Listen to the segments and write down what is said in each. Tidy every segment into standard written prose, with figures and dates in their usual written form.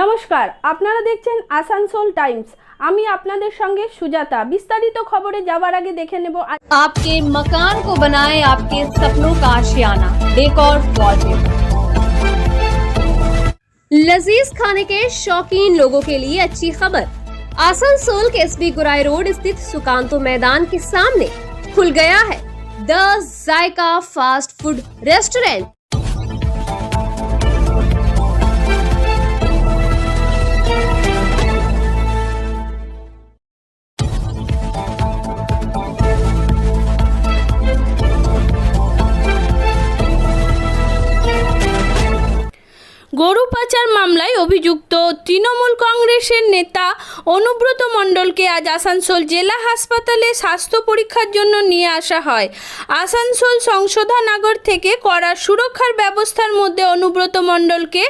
নমস্কার, আপনারা দেখছেন আসানসোল টাইমস। আমি আপনাদের সঙ্গে সুজাতা। বিস্তারিত খবরে যাওয়ার আগে দেখে নেব आपके मकान को बनाए आपके सपनों का आशियाना डेकोर वॉलपेपर। लजीज खाने के शौकीन लोगों के लिए अच्छी खबर। आसनसोल के एसबी गुराई रोड स्थित सुकांतो मैदान के सामने खुल गया है the Zaika fast food restaurant. গরু পাচার মামলায় অভিযুক্ত তৃণমূল কংগ্রেসের নেতা অনুব্রত মণ্ডলকে আজ আসানসোল জেলা হাসপাতালে স্বাস্থ্য পরীক্ষার জন্য নিয়ে আসা হয়। আসানসোল সংশোধনাগার থেকে করা সুরক্ষার ব্যবস্থার মধ্যে অনুব্রত মণ্ডলকে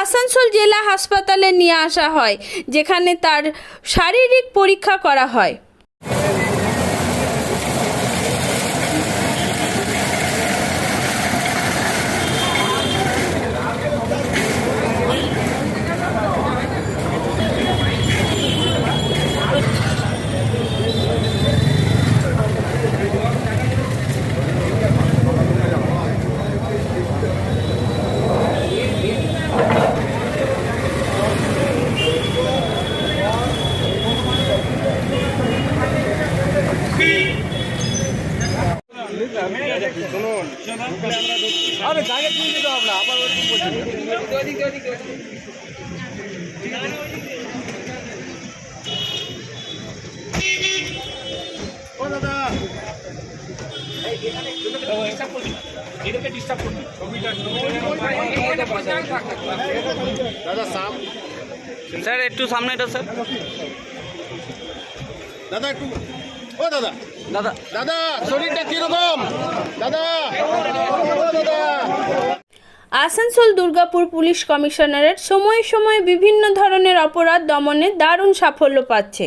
আসানসোল জেলা হাসপাতালে নিয়ে আসা হয়, যেখানে তার শারীরিক পরীক্ষা করা হয়। अरे जाके तुम तो अपना अपन दादा साहब सर एक सामने सर दादा एक ओ दादा दादा दादा शरीरটা কিরকম দাদা দাদা। আসানসোল দুর্গাপুর পুলিশ কমিশনারেট সময়ে সময়ে বিভিন্ন ধরনের অপরাধ দমনে দারুণ সাফল্য পাচ্ছে।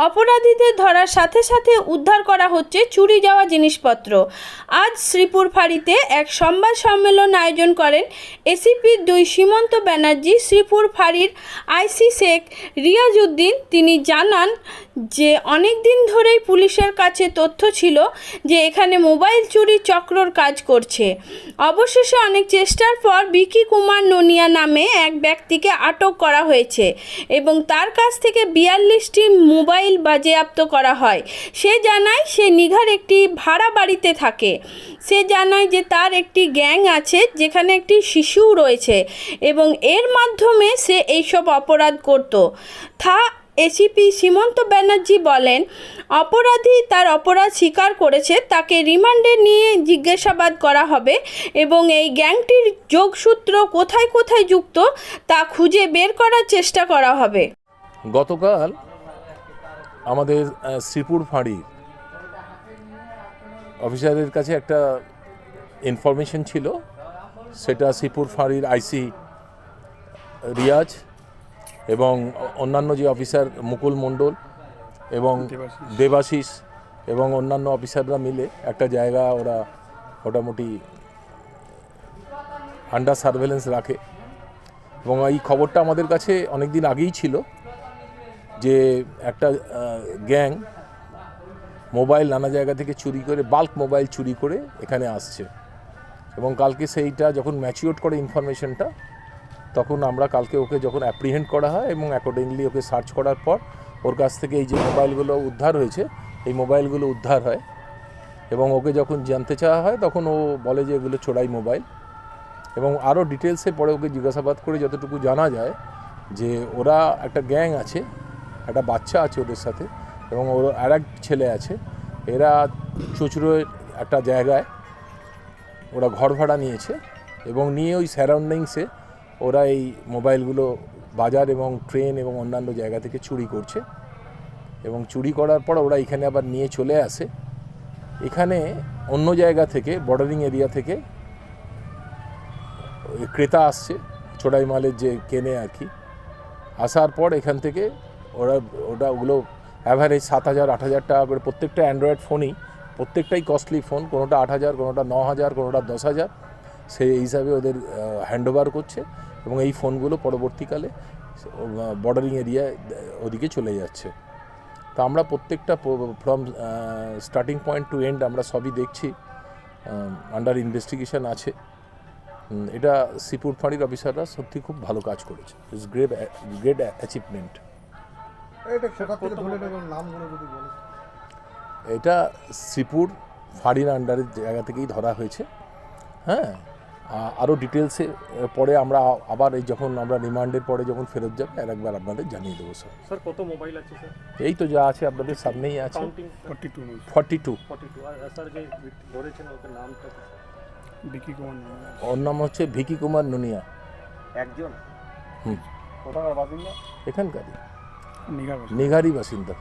অপরাধীদের ধরার সাথে সাথে উদ্ধার করা হচ্ছে চুরি যাওয়া জিনিসপত্র। আজ শ্রীপুর ফাঁড়িতে এক সংবাদ সম্মেলন আয়োজন করেন এসিপি 2 সীমন্ত ব্যানার্জি। শ্রীপুর ফাঁড়ির আইসি শেখ রিয়াজউদ্দিন তিনি জানান যে অনেক দিন ধরেই পুলিশের কাছে তথ্য ছিল যে এখানে মোবাইল চুরি চক্রর কাজ করছে। অবশেষে অনেক চেষ্টার পর বিকি কুমার নোনিয়া নামে এক ব্যক্তিকে আটক করা হয়েছে এবং তার কাছ থেকে 42টি মোবাইল বাজেয়াপ্ত করা হয়। সে জানায় সে নিঘার একটি ভাড়া বাড়িতে থাকে। সে জানায় যে তার একটি গ্যাং আছে যেখানে একটি শিশুও রয়েছে এবং এর মাধ্যমে সে এইসব অপরাধ করত। এসিপি সীমন্ত ব্যানার্জি বলেন, অপরাধী তার অপরাধ স্বীকার করেছে, তাকে রিমান্ডে নিয়ে জিজ্ঞাসাবাদ করা হবে এবং এই গ্যাংটির যোগসূত্র কোথায় কোথায় যুক্ত তা খুঁজে বের করার চেষ্টা করা হবে। গতকাল আমাদের শ্রীপুর ফাঁড়ির অফিসারের কাছে একটা ইনফরমেশন ছিল। সেটা শ্রীপুর ফাঁড়ির আইসি রিয়াজ এবং অন্যান্য যে অফিসার মুকুল মণ্ডল এবং দেবাশিস এবং অন্যান্য অফিসাররা মিলে একটা জায়গা ওরা মোটামুটি আন্ডার সার্ভেলেন্স রাখে এবং এই খবরটা আমাদের কাছে অনেক দিন আগেই ছিল যে একটা গ্যাং মোবাইল নানা জায়গা থেকে চুরি করে, বাল্ক মোবাইল চুরি করে এখানে আসছে এবং কালকে সেইটা যখন ম্যাচিওর করে ইনফরমেশনটা, তখন আমরা কালকে ওকে যখন অ্যাপ্রিহেন্ড করা হয় এবং অ্যাকর্ডিংলি ওকে সার্চ করার পর ওর কাছ থেকে এই যে মোবাইলগুলো উদ্ধার হয়েছে, এই মোবাইলগুলো উদ্ধার হয় এবং ওকে যখন জানতে চাওয়া হয় তখন ও বলে যে এগুলো চোরাই মোবাইল এবং আরও ডিটেলসে পরে ওকে জিজ্ঞাসাবাদ করে যতটুকু জানা যায় যে ওরা একটা গ্যাং আছে, একটা বাচ্চা আছে ওদের সাথে এবং ওর আর এক ছেলে আছে। এরা চুচড়োর একটা জায়গায় ওরা ঘর ভাড়া নিয়েছে এবং নিয়ে ওই সারাউন্ডিংসে ওরা এই মোবাইলগুলো বাজার এবং ট্রেন এবং অন্যান্য জায়গা থেকে চুরি করছে এবং চুরি করার পর ওরা এখানে আবার নিয়ে চলে আসে। এখানে অন্য জায়গা থেকে, বর্ডারিং এরিয়া থেকে ক্রেতা আসছে চোরাই মালের যে কেনে আর কি, আসার পর এখান থেকে ওগুলো অ্যাভারেজ 7,000-8,000 টাকা করে প্রত্যেকটা অ্যান্ড্রয়েড ফোনই, প্রত্যেকটাই কস্টলি ফোন, কোনোটা 8,000, কোনোটা 9,000, কোনোটা 10,000, সেই হিসাবে ওদের হ্যান্ডওভার করছে এবং এই ফোনগুলো পরবর্তীকালে বর্ডারিং এরিয়া ওদিকে চলে যাচ্ছে। তা আমরা প্রত্যেকটা from starting point to end আমরা সবই দেখছি, আন্ডার ইনভেস্টিগেশন আছে। এটা সিপুর ফাঁড়ির অফিসাররা সত্যি খুব ভালো কাজ করেছে, ইটস গ্রেট অ্যাচিভমেন্ট। এটা কোথা থেকে ধরলেন এবং নামগুলো যদি বলেন? এটা শ্রীপুর ফাঁড়ির আন্ডারের জায়গা থেকেই ধরা হয়েছে। হ্যাঁ, আরও ডিটেলসে পরে আমরা আবার এই যখন আমরা রিমান্ডের পরে যখন ফেরত যাবে আর একবার আপনাদের জানিয়ে দেবো স্যার। স্যার কত মোবাইল আছে স্যার? এই তো যা আছে আপনাদের সামনেই আছে, কাউন্টিং 42। আর স্যার যে ধরেছেন ওকে নামটা ভিকি কুমার ওর নাম হচ্ছে ভিকি কুমার নুনিয়া। একজন হুম, কোথাকার বাসিন্দা? এখানকারই নিগার নিঘারি বাসিন্দা।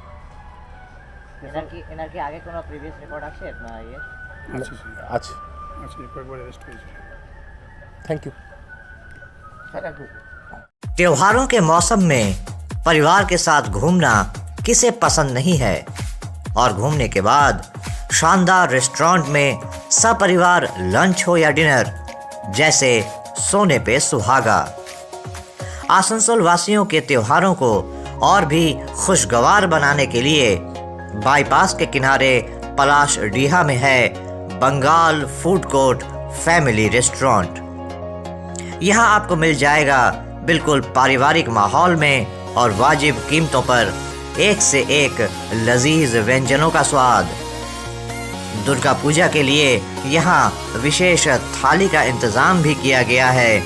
এনার কি আগে কোনো প্রিভিয়াস রেকর্ড আছে আপনার ইয়ে? আচ্ছা আছে। আচ্ছা কয়েকবার অ্যারেস্ট হয়েছে। Thank you. त्योहारों के मौसम में परिवार के साथ घूमना किसे पसंद नहीं है, और घूमने के बाद शानदार रेस्टोरेंट में सपरिवार लंच हो या डिनर, जैसे सोने पे सुहागा। आसनसोल वासियों के त्योहारों को और भी खुशगवार बनाने के लिए बाईपास के किनारे पलाश डीहा में है Bengal food court family restaurant. यहाँ आपको मिल जाएगा बिल्कुल पारिवारिक माहौल में और वाजिब कीमतों पर एक से एक लजीज व्यंजनों का स्वाद। दुर्गा पूजा के लिए यहाँ विशेष थाली का इंतज़ाम भी किया गया है,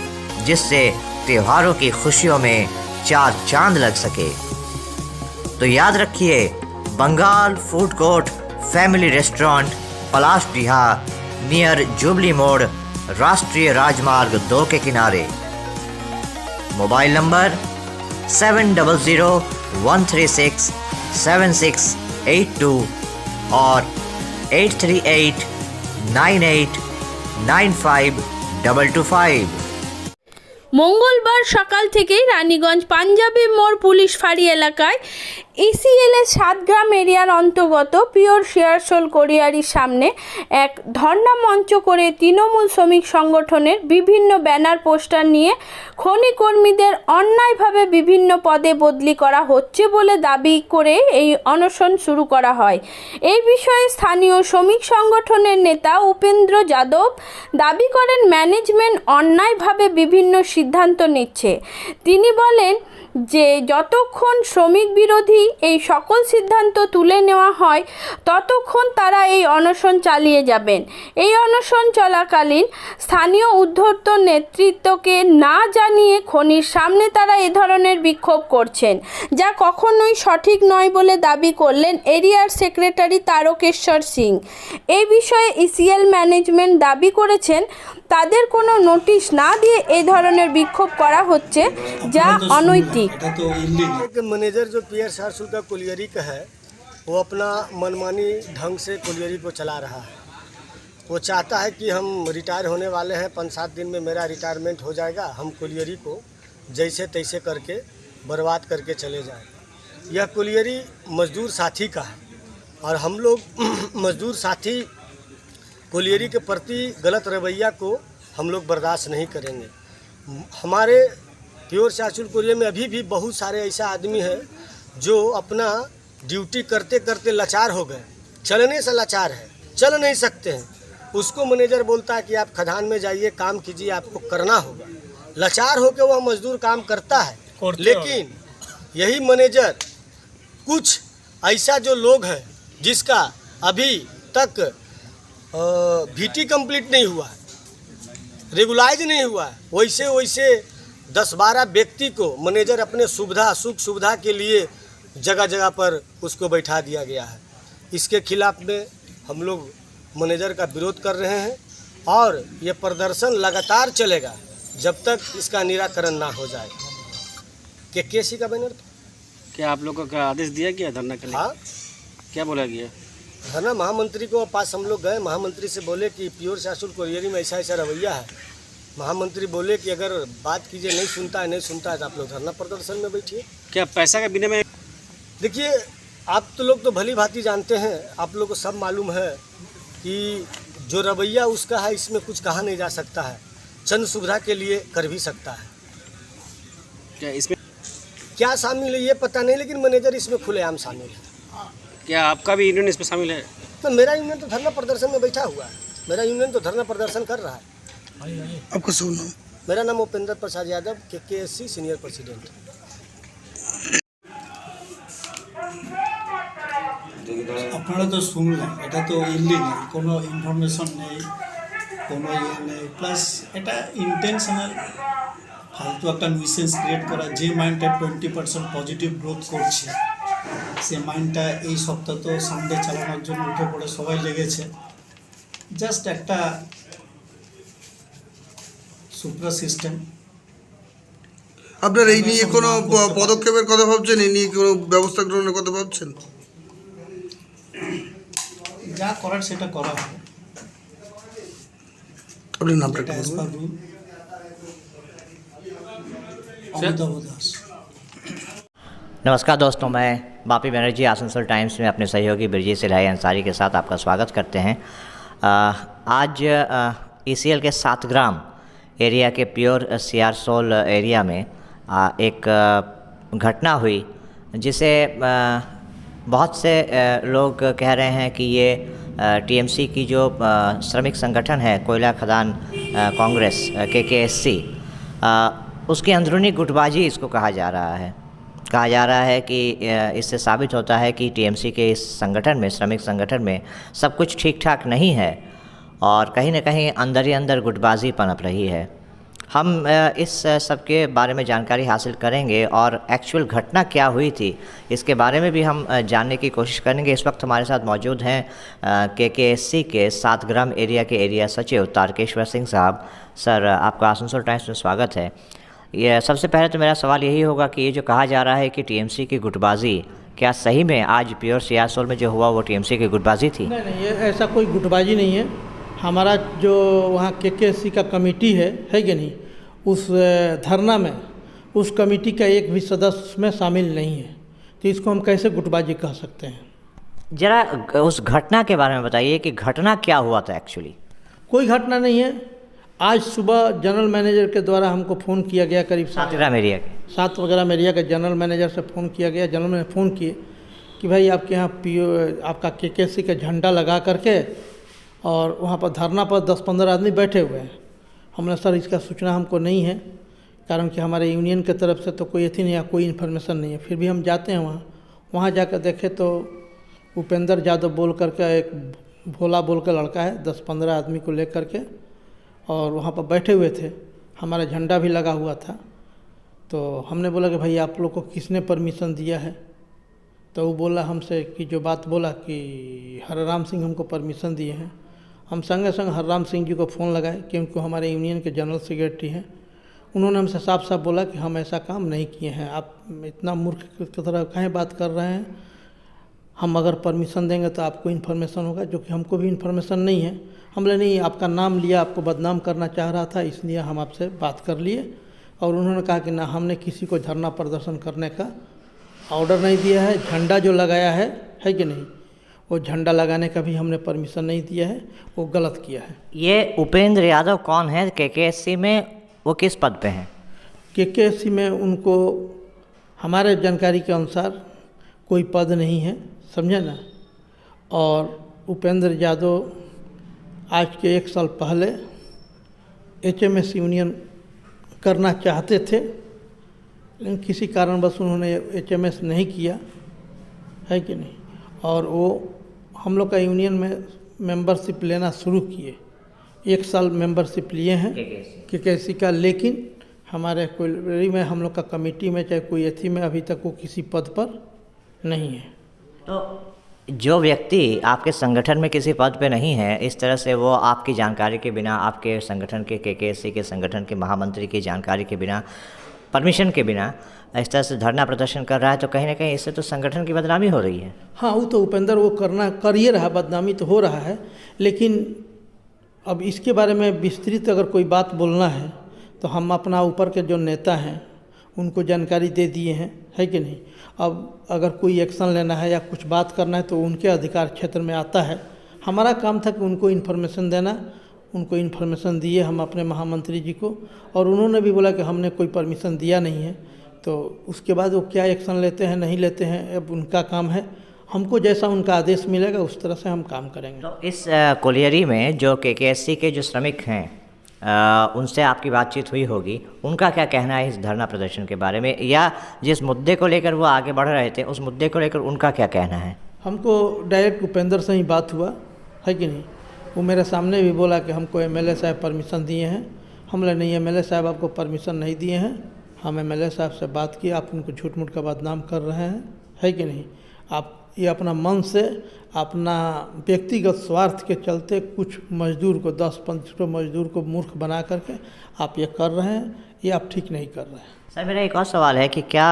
जिससे त्योहारों की खुशियों में चार चांद लग सके। तो याद रखिए, Bengal food court family restaurant, Palash Diha, near Jubilee मोड़, राष्ट्रीय राजमार्ग 2 के किनारे। मोबाइल नंबर 7001367682 और 8389895225। মঙ্গলবার সকাল থেকেই রানীগঞ্জ পাঞ্জাবি মোড় পুলিশ ফাঁড়ি এলাকায় ইসিএল এর 7 গ্রাম এরিয়ার অন্তর্গত পিওর শেয়ারসোল কোরিয়ারির সামনে এক ধর্ণা মঞ্চ করে তৃণমূল শ্রমিক সংগঠনের বিভিন্ন ব্যানার পোস্টার নিয়ে খনি কর্মীদের অন্যায়ভাবে বিভিন্ন পদে বদলি করা হচ্ছে বলে দাবি করে এই অনশন শুরু করা হয়। এই বিষয়ে স্থানীয় শ্রমিক সংগঠনের নেতা উপেন্দ্র যাদব দাবি করেন, ম্যানেজমেন্ট অন্যায়ভাবে বিভিন্ন সিদ্ধান্ত নিচ্ছে। তিনি বলেন যে যতক্ষণ শ্রমিক বিরোধী এই সকল সিদ্ধান্ত তুলে নেওয়া হয় ততক্ষণ তারা এই অনশন চালিয়ে যাবেন। এই অনশন চলাকালীন স্থানীয় ঊর্ধ্বতন নেতৃত্বকে না জানিয়ে খনির সামনে তারা এ ধরনের বিক্ষোভ করছেন, যা কখনোই সঠিক নয় বলে দাবি করলেন এরিয়ার সেক্রেটারি তারকেশ্বর সিং। এই বিষয়ে ইসিএল ম্যানেজমেন্ট দাবি করেছেন তাদের কোনো নোটিশ না দিয়ে এই ধরনের বিক্ষোভ করা হচ্ছে, যা অনৈতিক। एक मैनेजर जो पीआर शार्सुल का कोलियरी का है, वो अपना मनमानी ढंग से कोलियरी को चला रहा है। वो चाहता है कि हम रिटायर होने वाले हैं, 5-7 दिन में मेरा रिटायरमेंट हो जाएगा, हम कोलियरी को जैसे तैसे करके बर्बाद करके चले जाएंगे। यह कोलियरी मजदूर साथी का है और हम लोग मजदूर साथी कोलियरी के प्रति गलत रवैया को हम लोग बर्दाश्त नहीं करेंगे। हमारे प्योर शार्सुल कोरिया में अभी भी बहुत सारे ऐसा आदमी है जो अपना ड्यूटी करते करते लाचार हो गए, चलने से लाचार है, चल नहीं सकते हैं। उसको मैनेजर बोलता है कि आप खदान में जाइए, काम कीजिए, आपको करना होगा। लाचार होकर वह मजदूर काम करता है, लेकिन यही मैनेजर कुछ ऐसा जो लोग हैं जिसका अभी तक VT कंप्लीट नहीं हुआ है, रेगुलाइज नहीं हुआ है, वैसे वैसे 10-12 व्यक्ति को मैनेजर अपने सुख सुविधा के लिए जगह जगह पर उसको बैठा दिया गया है। इसके खिलाफ में हम लोग मैनेजर का विरोध कर रहे हैं और ये प्रदर्शन लगातार चलेगा जब तक इसका निराकरण ना हो जाए। केसी का बैनर क्या आप लोगों का आदेश दिया गया धरना के लिए? हाँ, क्या बोला गया? धरना महामंत्री को पास हम लोग गए, महामंत्री से बोले कि प्योर शार्सुल कोरियरी में ऐसा ऐसा रवैया है। महामंत्री बोले कि अगर बात कीजिए, नहीं सुनता है तो आप लोग धरना प्रदर्शन में बैठिए। क्या पैसा के बिना में? देखिए, आप तो लोग तो भली भांति जानते हैं, आप लोग को सब मालूम है कि जो रवैया उसका है इसमें कुछ कहा नहीं जा सकता है, चंद सुविधा के लिए कर भी सकता है। क्या इसमें क्या शामिल है ये पता नहीं, लेकिन मैनेजर इसमें खुलेआम शामिल है। क्या आपका भी यूनियन इसमें शामिल है? तो मेरा यूनियन तो धरना प्रदर्शन में बैठा हुआ है, मेरा यूनियन तो धरना प्रदर्शन कर रहा है। आपका शुभ नाम? मेरा नाम Upendra Prasad Yadav, KKSC senior president. আপনারা তো শুনলেন, এটা তো ইলিগাল, কোনো ইনফরমেশন নেই, কোনো ইয়ে নেই, প্লাস এটা ইন্টেনশনাল ফালতু একটা নিউসেন্স ক্রিয়েট করা। যে মাইন্ডটা 20% পজিটিভ গ্রোথ করছে, সে মাইন্ডটা এই সপ্তাহ তো সানডে চালানোর জন্য উঠে পড়ে সবাই লেগেছে। জাস্ট একটা সুপার সিস্টেম। আপনার এই নিয়ে কোনো পদক্ষেপের কথা ভাবছেন? এই নিয়ে কোনো ব্যবস্থা গ্রহণের কথা ভাবছেন? যা করার সেটা করা হবে। আপনার নামটা এটা একটু as per বলুন। rule। अमिताभ दास। नमस्कार दोस्तों, मैं बापी बनर्जी आसनसोल टाइम्स में अपने सहयोगी ब्रजेश इलाही अंसारी के साथ आपका स्वागत करते हैं। आज ECL के 7 ग्राम एरिया के प्योर सियारसोल एरिया में एक घटना हुई, जिसे बहुत से लोग कह रहे हैं कि ये TMC की जो श्रमिक संगठन है, कोयला खदान कांग्रेस KKSC, उसकी अंदरूनी गुटबाजी इसको कहा जा रहा है। कहा जा रहा है कि इससे साबित होता है कि TMC के इस संगठन में, श्रमिक संगठन में सब कुछ ठीक ठाक नहीं है और कहीं न कहीं अंदर ही अंदर गुटबाजी पनप रही है। हम इस सब के बारे में जानकारी हासिल करेंगे और एक्चुअल घटना क्या हुई थी इसके बारे में भी हम जानने की कोशिश करेंगे। इस वक्त हमारे साथ मौजूद हैं KKSC के 7 ग्राम एरिया के एरिया सचिव तारकेश्वर सिंह साहब। सर, आपका आसनसोल टाइम्स में स्वागत है। ये सबसे पहले तो मेरा सवाल यही होगा कि ये जो कहा जा रहा है कि TMC की गुटबाजी, क्या सही में आज प्योर सियारसोल में जो हुआ वो TMC की गुटबाजी थी? नहीं, ये ऐसा कोई गुटबाजी नहीं है। हमारा जो वहाँ KKSC का कमेटी है कि नहीं, उस धरना में उस कमेटी का एक भी सदस्य में शामिल नहीं है, तो इसको हम कैसे गुटबाजी कह सकते हैं? ज़रा उस घटना के बारे में बताइए कि घटना क्या हुआ था एक्चुअली। कोई घटना नहीं है। आज सुबह जनरल मैनेजर के द्वारा हमको फ़ोन किया गया, करीब 7 ग्राम एरिया के 7 ग्राम एरिया के जनरल मैनेजर से फ़ोन किया गया। जनरल मैनेजर फ़ोन किए कि भाई आपके यहाँ आपका KKSC का झंडा लगा करके और वहाँ पर धरना पर 10-15 आदमी बैठे हुए हैं। हमने सर इसका सूचना हमको नहीं है, कारण कि हमारे यूनियन की तरफ से तो कोई अथी नहीं है, कोई इन्फॉर्मेशन नहीं है। फिर भी हम जाते हैं वहाँ जाकर देखे तो उपेंद्र यादव बोल करके एक भोला बोल के लड़का है, 10-15 आदमी को ले करके और वहाँ पर बैठे हुए थे। हमारा झंडा भी लगा हुआ था। तो हमने बोला कि भाई आप लोग को किसने परमिशन दिया है? तो वो बोला हमसे कि जो बात बोला कि हरराम सिंह हमको परमिशन दिए हैं। हम संगे संग हरराम सिंह जी को फ़ोन लगाए, क्योंकि हमारे यूनियन के जनरल सेक्रेटरी हैं। उन्होंने हमसे साफ साफ बोला कि हम ऐसा काम नहीं किए हैं, आप इतना मूर्ख की तरह कहीं बात कर रहे हैं। हम अगर परमिशन देंगे तो आपको इन्फॉर्मेशन होगा, जो कि हमको भी इन्फॉर्मेशन नहीं है। हम बोले नहीं, आपका नाम लिया, आपको बदनाम करना चाह रहा था, इसलिए हम आपसे बात कर लिए। और उन्होंने कहा कि ना, हमने किसी को धरना प्रदर्शन करने का ऑर्डर नहीं दिया है। झंडा जो लगाया है कि नहीं, वो झंडा लगाने का भी हमने परमिशन नहीं दिया है, वो गलत किया है। ये उपेंद्र यादव कौन है KKSC में, वो किस पद पे हैं? KKSC में उनको हमारे जानकारी के अनुसार कोई पद नहीं है, समझे ना। और उपेंद्र यादव आज के 1 साल पहले HMS यूनियन करना चाहते थे, लेकिन किसी कारणवश उन्होंने HMS नहीं किया, है कि नहीं। और वो हम लोग का यूनियन में मेंबरशिप लेना शुरू किए। 1 साल मेंबरशिप लिए हैं KKSC का, लेकिन हमारे कोयलरी में, हम लोग का कमेटी में, चाहे कोई अथी में, अभी तक वो किसी पद पर नहीं है। तो जो व्यक्ति आपके संगठन में किसी पद पे नहीं है, इस तरह से वो आपकी जानकारी के बिना, आपके संगठन के KKSC के संगठन के महामंत्री की जानकारी के बिना, परमिशन के बिना इस तरह से धरना प्रदर्शन कर रहा है, तो कहीं ना कहीं इससे तो संगठन की बदनामी हो रही है। हाँ, वो तो उपेंद्र वो कर ही रहा, बदनामी तो हो रहा है। लेकिन अब इसके बारे में विस्तृत अगर कोई बात बोलना है तो हम अपना ऊपर के जो नेता हैं उनको जानकारी दे दिए हैं, है कि नहीं। अब अगर कोई एक्शन लेना है या कुछ बात करना है तो उनके अधिकार क्षेत्र में आता है। हमारा काम था कि उनको इन्फॉर्मेशन देना, उनको इन्फॉर्मेशन दिए हम अपने महामंत्री जी को, और उन्होंने भी बोला कि हमने कोई परमिशन दिया नहीं है, तो उसके बाद वो क्या एक्शन लेते हैं नहीं लेते हैं अब उनका काम है। हमको जैसा उनका आदेश मिलेगा उस तरह से हम काम करेंगे। तो इस कोलियरी में जो केकेएससी के जो श्रमिक हैं उनसे आपकी बातचीत हुई होगी, उनका क्या कहना है इस धरना प्रदर्शन के बारे में, या जिस मुद्दे को लेकर वो आगे बढ़ रहे थे उस मुद्दे को लेकर उनका क्या कहना है? हमको डायरेक्ट उपेंद्र से ही बात हुआ है कि नहीं, वो मेरे सामने भी बोला कि हमको एमएलए साहब परमिशन दिए हैं। हमने नहीं, एमएलए साहब आपको परमिशन नहीं दिए हैं, हम एमएलए साहब से बात की, आप उनको झूठ मूठ का बदनाम कर रहे हैं, है कि नहीं। आप ये अपना मन से अपना व्यक्तिगत स्वार्थ के चलते कुछ मजदूर को 10-15 मजदूर को मूर्ख बना करके आप ये कर रहे हैं, ये आप ठीक नहीं कर रहे हैं। सर मेरा एक और सवाल है कि क्या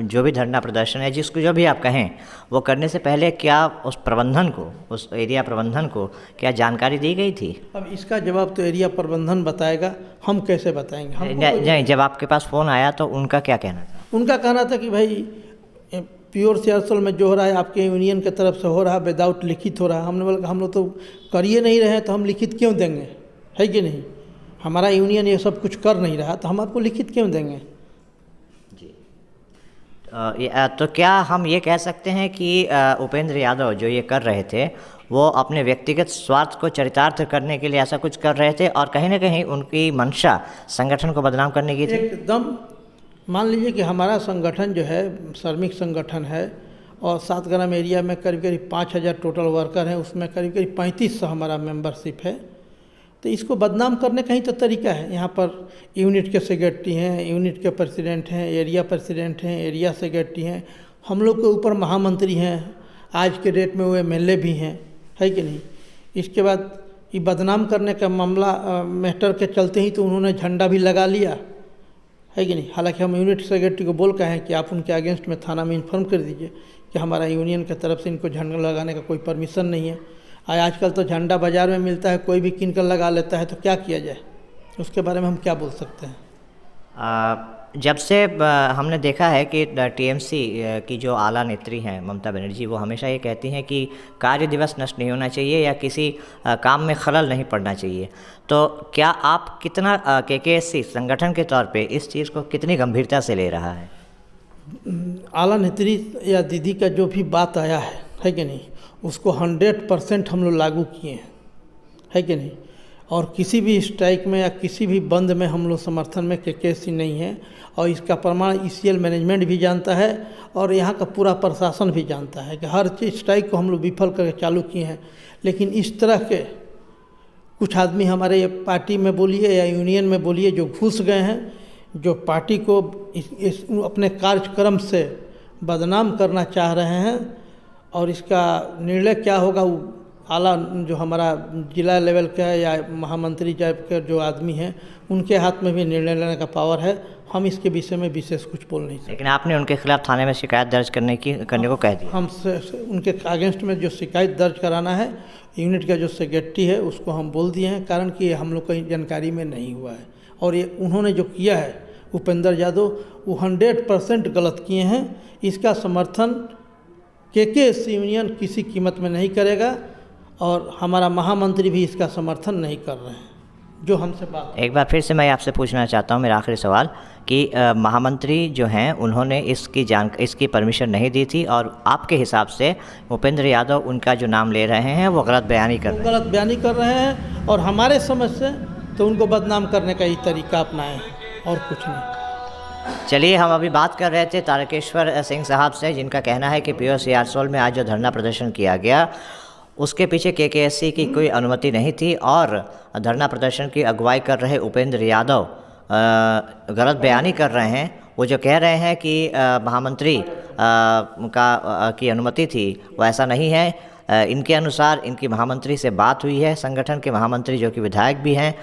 जो भी धरना प्रदर्शन है, जिसको जो भी आप कहें, वो करने से पहले क्या उस प्रबंधन को, उस एरिया प्रबंधन को क्या जानकारी दी गई थी? अब इसका जवाब तो एरिया प्रबंधन बताएगा, हम कैसे बताएंगे? नहीं, जब आपके पास फ़ोन आया तो उनका क्या कहना था? उनका कहना था कि भाई प्योर सियासत में जो हो रहा है आपके यूनियन की तरफ से हो रहा है, विदाउट लिखित हो रहा है। हमने बोला हम लोग तो करिए नहीं रहे तो हम लिखित क्यों देंगे, है कि नहीं। हमारा यूनियन ये सब कुछ कर नहीं रहा तो हम आपको लिखित क्यों देंगे जी। तो क्या हम ये कह सकते हैं कि उपेंद्र यादव जो ये कर रहे थे वो अपने व्यक्तिगत स्वार्थ को चरितार्थ करने के लिए ऐसा कुछ कर रहे थे और कहीं ना कहीं उनकी मंशा संगठन को बदनाम करने की थी? एकदम। मान लीजिए कि हमारा संगठन जो है श्रमिक संगठन है और 7 ग्राम एरिया में करीब करीब 5000 टोटल वर्कर हैं, उसमें करीब करीब 3500 हमारा मेंबरशिप है। तो इसको बदनाम करने का ही तो तरीका है। यहाँ पर यूनिट के सेक्रेटरी हैं, यूनिट के प्रेसिडेंट हैं, एरिया प्रेसिडेंट हैं, एरिया सेक्रेटरी हैं, हम लोग के ऊपर महामंत्री हैं, आज के डेट में वो एमएलए भी हैं, है कि नहीं। इसके बाद ये बदनाम करने का मामला मैटर के चलते ही तो उन्होंने झंडा भी लगा लिया, है कि नहीं। हालांकि हम यूनिट सेक्रेटरी को बोल कहे हैं कि आप उनके अगेंस्ट में थाना में इन्फॉर्म कर दीजिए कि हमारा यूनियन की तरफ से इनको झंडा लगाने का कोई परमिशन नहीं है। आजकल तो झंडा बाज़ार में मिलता है, कोई भी किन कर लगा लेता है, तो क्या किया जाए, उसके बारे में हम क्या बोल सकते हैं। जब से हमने देखा है कि टीएमसी की जो आला नेत्री हैं ममता बनर्जी, वो हमेशा ये कहती हैं कि कार्य दिवस नष्ट नहीं होना चाहिए या किसी काम में खलल नहीं पड़ना चाहिए। तो क्या आप कितना केकेएससी संगठन के तौर पे इस चीज़ को कितनी गंभीरता से ले रहा है? आला नेत्री या दीदी का जो भी बात आया है कि नहीं, उसको 100% हम लोग लागू किए हैं, है कि नहीं। और किसी भी स्ट्राइक में या किसी भी बंद में हम लोग समर्थन में केकेएससी नहीं है, और इसका प्रमाण ईसीएल मैनेजमेंट भी जानता है और यहाँ का पूरा प्रशासन भी जानता है कि हर चीज़ स्ट्राइक को हम लोग विफल करके चालू किए हैं। लेकिन इस तरह के कुछ आदमी हमारे पार्टी में बोलिए या यूनियन में बोलिए जो घुस गए हैं, जो पार्टी को इस अपने कार्यक्रम से बदनाम करना चाह रहे हैं, और इसका निर्णय क्या होगा वो आला जो हमारा जिला लेवल का या महामंत्री टाइप के जो आदमी हैं उनके हाथ में भी निर्णय लेने का पावर है। हम इसके विषय में विशेष कुछ बोल नहीं सकते। लेकिन आपने उनके खिलाफ थाने में शिकायत दर्ज करने को कह दिया। हम उनके अगेंस्ट में जो शिकायत दर्ज कराना है, यूनिट का जो सेक्रेटरी है उसको हम बोल दिए हैं, कारण कि हम लोग की जानकारी में नहीं हुआ है। और ये उन्होंने जो किया है उपेंद्र यादव, वो 100% गलत किए हैं। इसका समर्थन केकेएससी यूनियन किसी कीमत में नहीं करेगा और हमारा महामंत्री भी इसका समर्थन नहीं कर रहे हैं जो हमसे बात। एक बार फिर से मैं आपसे पूछना चाहता हूं, मेरा आखिरी सवाल कि महामंत्री जो हैं उन्होंने इसकी परमिशन नहीं दी थी और आपके हिसाब से भूपेंद्र यादव उनका जो नाम ले रहे हैं वो गलत बयानी कर रहे हैं और हमारे समझ से तो उनको बदनाम करने का ही तरीका अपनाए हैं और कुछ नहीं। चलिए, हम अभी बात कर रहे थे तारकेश्वर सिंह साहब से, जिनका कहना है कि पीओसी आरसोल में आज जो धरना प्रदर्शन किया गया उसके पीछे केकेएससी की कोई अनुमति नहीं थी और धरना प्रदर्शन की अगुवाई कर रहे उपेंद्र यादव गलत बयानी कर रहे हैं। वो जो कह रहे हैं कि महामंत्री की अनुमति थी, वो ऐसा नहीं है। इनके अनुसार इनकी महामंत्री से बात हुई है, संगठन के महामंत्री जो कि विधायक भी हैं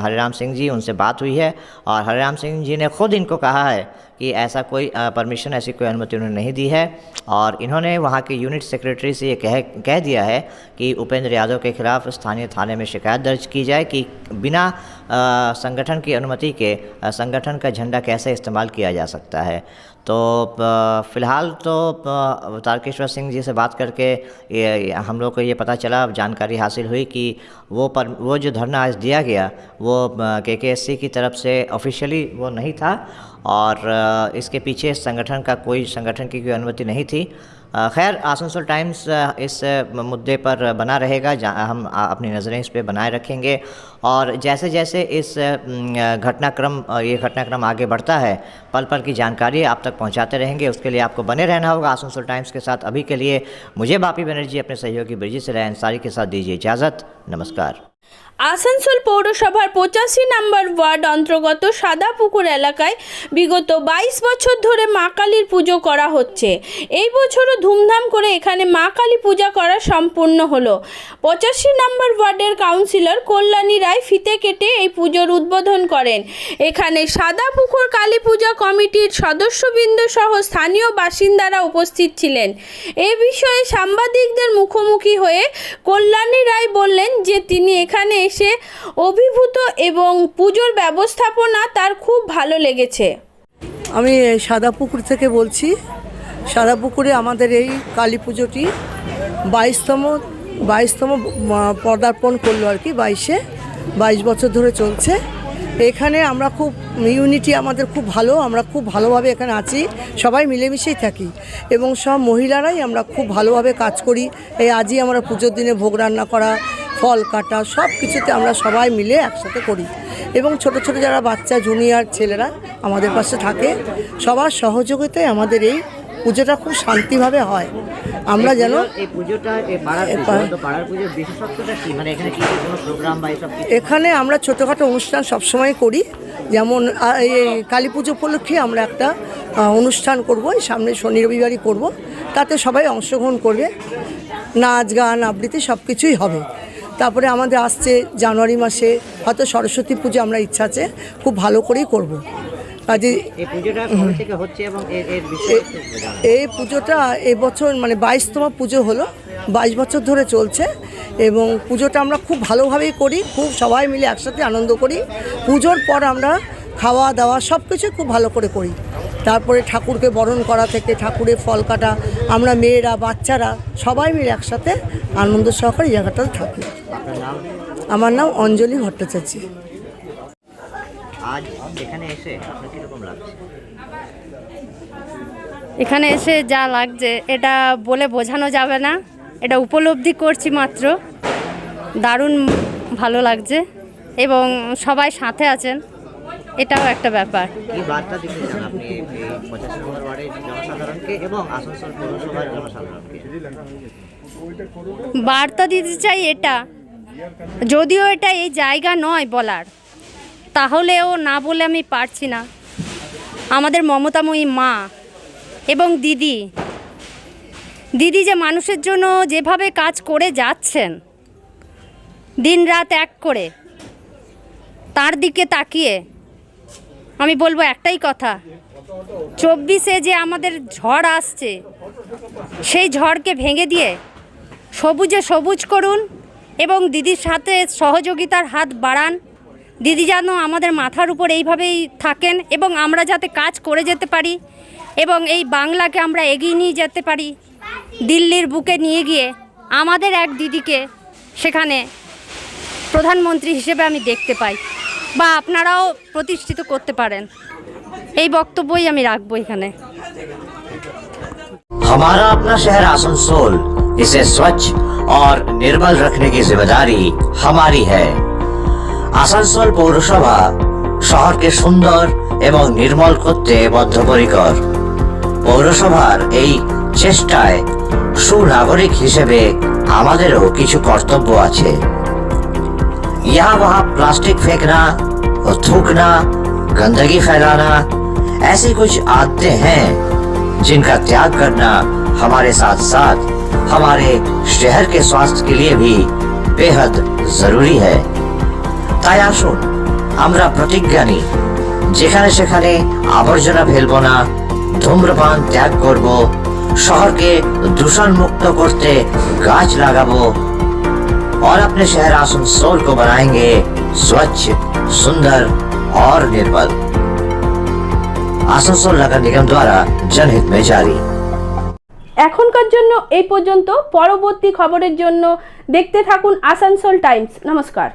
हरिराम सिंह जी, उनसे बात हुई है और हरिराम सिंह जी ने खुद इनको कहा है कि ऐसा कोई परमिशन, ऐसी कोई अनुमति उन्होंने नहीं दी है। और इन्होंने वहाँ के यूनिट सेक्रेटरी से ये कह दिया है कि उपेंद्र यादव के खिलाफ स्थानीय थाने में शिकायत दर्ज की जाए कि बिना संगठन की अनुमति के संगठन का झंडा कैसे इस्तेमाल किया जा सकता है। तो फ़िलहाल तो तारकेश्वर सिंह जी से बात करके हम लोग को ये पता चला, जानकारी हासिल हुई कि वो जो धरना आज दिया गया वो KKSC की तरफ से ऑफिशियली वो नहीं था और इसके पीछे संगठन की कोई अनुमति नहीं थी। खैर, आसनसोल टाइम्स इस मुद्दे पर बना रहेगा, हम अपनी नज़रें इस पर बनाए रखेंगे और जैसे जैसे इस ये घटनाक्रम आगे बढ़ता है पल पल की जानकारी आप तक पहुंचाते रहेंगे। उसके लिए आपको बने रहना होगा आसनसोल टाइम्स के साथ। अभी के लिए मुझे बापी बनर्जी अपने सहयोगी ब्रिजी से अंसारी के साथ दीजिए इजाज़त। नमस्कार। আসানসোল পৌরসভার 85 নম্বর ওয়ার্ড অন্তর্গত সাদাপুকুর এলাকায় বিগত 22 বছর ধরে মা কালীর পুজো করা হচ্ছে। এই বছরও ধুমধাম করে এখানে মা কালী পূজা করা সম্পূর্ণ হলো। 85 নম্বর ওয়ার্ডের কাউন্সিলর কল্যাণী রায় ফিতে কেটে এই পুজোর উদ্বোধন করেন। এখানে সাদাপুকুর কালী পূজা কমিটির সদস্যবৃন্দ সহ স্থানীয় বাসিন্দারা উপস্থিত ছিলেন। এই বিষয়ে সাংবাদিকদের মুখোমুখি হয়ে কল্যাণী রায় বললেন যে তিনি এখানে এসে অভিভূত এবং পুজোর ব্যবস্থাপনা তার খুব ভালো লেগেছে। আমি সাদাপুকুর থেকে বলছি। সাদাপুকুরে আমাদের এই কালী পুজোটি 22তম পদার্পণ করলো আর কি। 22 বছর ধরে চলছে। এখানে আমরা খুব ইউনিটি আমাদের খুব ভালো, আমরা খুব ভালোভাবে এখানে আছি, সবাই মিলেমিশেই থাকি এবং সব মহিলারাই আমরা খুব ভালোভাবে কাজ করি। এই আজই আমরা পুজোর দিনে ভোগ রান্না করা, ফল কাটা, সব কিছুতে আমরা সবাই মিলে একসাথে করি এবং ছোট ছোট যারা বাচ্চা জুনিয়র ছেলেরা আমাদের পাশে থাকে, সবার সহযোগিতায় আমাদের এই পুজোটা খুব শান্তিভাবে হয়। আমরা যেন এখানে আমরা ছোটোখাটো অনুষ্ঠান সবসময় করি, যেমন এই কালী পুজো উপলক্ষে আমরা একটা অনুষ্ঠান করব, এই সামনে শনি রবিবারই করব, তাতে সবাই অংশগ্রহণ করবে, নাচ গান আবৃত্তি সব কিছুই হবে। তারপরে আমাদের আসছে জানুয়ারি মাসে হয়তো সরস্বতী পুজো, আমরা ইচ্ছা আছে খুব ভালো করেই করব। কাজে এই পুজোটা এবছর মানে 22তম পুজো হলো, 22 বছর ধরে চলছে এবং পুজোটা আমরা খুব ভালোভাবেই করি, খুব সবাই মিলে একসাথে আনন্দ করি। পুজোর পর আমরা খাওয়া দাওয়া সব কিছু খুব ভালো করে করি। তারপরে ঠাকুরকে বরণ করা থেকে ঠাকুরের ফল কাটা, আমরা মেয়েরা বাচ্চারা সবাই মিলে একসাথে আনন্দ সহকারে এই জায়গাটাতে থাকি। আমার নাম অঞ্জলি ভট্টাচার্য। আজ এখানে এসে আপনার কিরকম লাগছে? এখানে এসে যা লাগছে এটা বলে বোঝানো যাবে না, এটা উপলব্ধি করছি মাত্র। দারুণ ভালো লাগছে এবং সবাই সাথে আছেন, এটাও একটা ব্যাপার। কি বার্তা দিতে চান আপনি 85 নম্বর ওয়ার্ডের জনসাধারণকে এবং আসানসোল পৌরসভার জনসাধারণকে? বার্তা দিতে চাই এটা, যদিও এটা এই জায়গা নয় বলার, তাহলেও না বলে আমি পারছি না। আমাদের মমতাময়ী মা এবং দিদি যে মানুষের জন্য যেভাবে কাজ করে যাচ্ছেন দিনরাত এক করে, তার দিকে তাকিয়ে আমি বলবো একটাই কথা, 24-এ যে আমাদের ঝড় আসছে সেই ঝড়কে ভেঙে দিয়ে সবুজে সবুজ করুন এবং দিদির সাথে সহযোগিতার হাত বাড়ান। দিদি যেন আমাদের মাথার উপর এইভাবেই থাকেন এবং আমরা যাতে কাজ করে যেতে পারি এবং এই বাংলাকে আমরা এগিয়ে নিয়ে যেতে পারি। দিল্লির বুকে নিয়ে গিয়ে আমাদের এক দিদিকে সেখানে প্রধানমন্ত্রী হিসেবে আমি দেখতে পাই বা আপনারাও প্রতিষ্ঠিত করতে পারেন, এই বক্তব্যই আমি রাখবো এখানে। हमारा अपना शहर आसनसोल, इसे स्वच्छ और निर्मल रखने की जिम्मेदारी हमारी है। আসানসোল পৌরসভা শহরকে সুন্দর এবং নির্মল করতে বদ্ধপরিকর। পৌরসভার এই চেষ্টায় সুনাগরিক হিসেবে আমাদেরও কিছু কর্তব্য আছে। यहाँ वहाँ प्लास्टिक फेंकना, थूकना, गंदगी फैलाना, ऐसी कुछ आदतें हैं जिनका त्याग करना हमारे साथ साथ हमारे शहर के स्वास्थ्य के लिए भी बेहद जरूरी है। তাই আসুন আমরা প্রতিজ্ঞা নিই, যেখানে সেখানে আবর্জনা ফেলবো না, ধূম্রপান ত্যাগ করব, শহরকে দূষণ মুক্ত করতে গাছ লাগাবো और अपने शहर आसनसोल को बनाएंगे स्वच्छ, सुंदर और निर्मल। आसनसोल नगर निगम द्वारा जनहित में जारी। এখনকার জন্য এই পর্যন্ত। পরবর্তী খবরের জন্য দেখতে থাকুন আসানসোল টাইমস। নমস্কার।